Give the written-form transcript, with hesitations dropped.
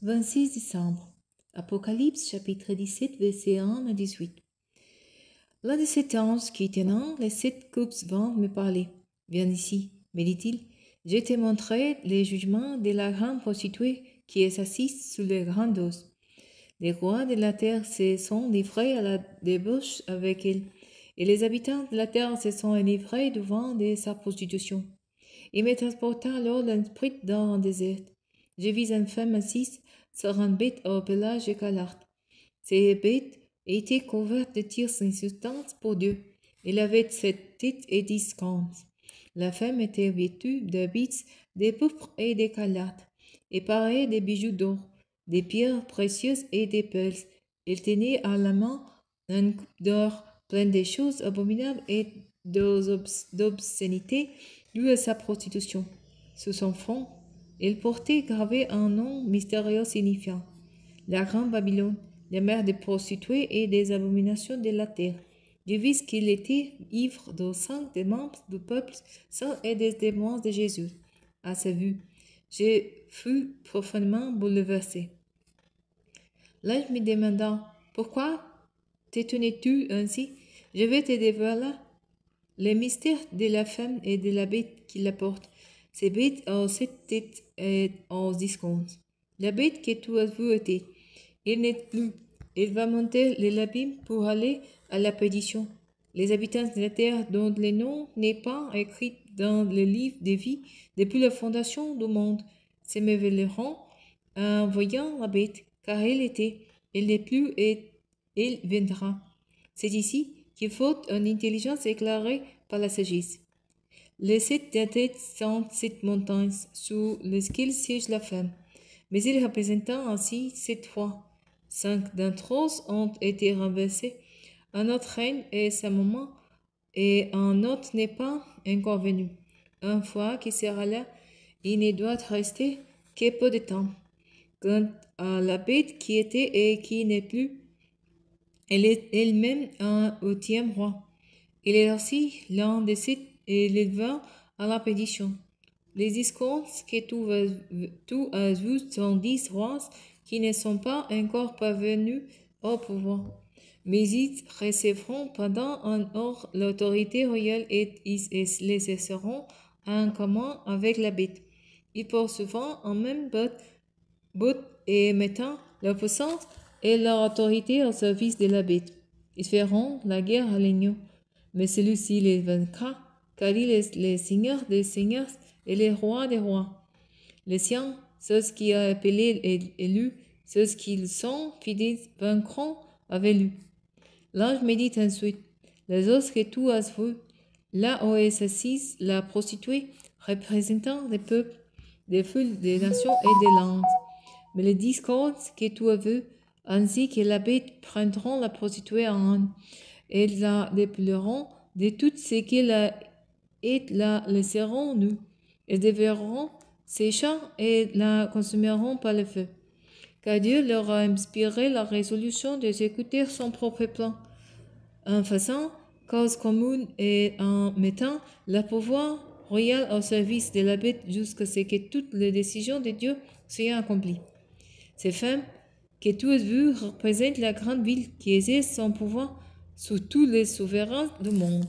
26 décembre. Apocalypse chapitre 17, versets 1 à 18. L'un de ces anges qui tenant les 7 coupes vint me parler. Viens ici, me dit-il. Je te montrerai les jugements de la grande prostituée qui est assise sous les grandes os. Les rois de la terre se sont livrés à la débauche avec elle, et les habitants de la terre se sont enivrés du vin de sa prostitution. Il me transporta alors l'esprit dans un désert. Je vis une femme assise sur une bête au pelage écarlate. Cette bête était couverte de tirs insistants pour Dieu. Elle avait 7 têtes et 10 cornes. La femme était vêtue d'habits de pourpre et d'écarlate, et parée de bijoux d'or, des pierres précieuses et des perles. Elle tenait à la main une coupe d'or pleine de choses abominables et d'obscénités dues à sa prostitution. Sous son front, elle portait gravé un nom mystérieux signifiant la grande Babylone, la mère des prostituées et des abominations de la terre. Je vis qu'il était ivre du sang des membres du peuple saint et des démons de Jésus. À sa vue, je fus profondément bouleversé. L'ange me demanda, pourquoi t'étonnais-tu ainsi? Je vais te dévoiler les mystères de la femme et de la bête qui la porte. Ces bêtes ont 7 têtes et 10 cornes. La bête que tu as vue était, il n'est plus. Il va monter l'abîme pour aller à la perdition. Les habitants de la terre dont le nom n'est pas écrit dans le livre de vie depuis la fondation du monde s'émerveilleront en voyant la bête, car elle était, elle n'est plus et elle viendra. C'est ici qu'il faut une intelligence éclairée par la sagesse. Les 7 têtes sont 7 montagnes sous lesquelles siège la femme, mais il représenta ainsi 7 fois. 5 d'entre eux ont été renversés. Un autre règne est sa maman, et un autre n'est pas encore venu. Une fois qu'il sera là, il ne doit rester que peu de temps. Quant à la bête qui était et qui n'est plus, elle est elle-même un 8e roi. Il est aussi l'un des 7 et il va à la perdition. Les discours que tu as vus sont 10 rois qui ne sont pas encore parvenus au pouvoir, mais ils recevront pendant un heure l'autorité royale et ils les exerceront en commun avec la bête. Ils poursuivront en même but et mettant leur puissance et leur autorité au service de la bête. Ils feront la guerre à l'agneau, mais celui-ci les vaincra, car il est le Seigneur des seigneurs et le roi des rois. Les siens, ceux qui ont appelé et élus, ceux qui sont fidèles vaincront avec lui. L'ange me dit ensuite, les os que tu as vus, là où est assise la prostituée, représentant des peuples, des foules, des nations et des langues. Mais les 10 cornes que tu as vus, ainsi que la bête, prendront la prostituée en main, et la dépouilleront de tout ce qu'elle a et la laisseront nue. Elles dévoreront ses champs et la consumeront par le feu. Car Dieu leur a inspiré la résolution d'exécuter son propre plan, en faisant cause commune et en mettant le pouvoir royal au service de la bête jusqu'à ce que toutes les décisions de Dieu soient accomplies. Ces femmes que tu as vues représentent la grande ville qui exerce son pouvoir sur tous les souverains du monde.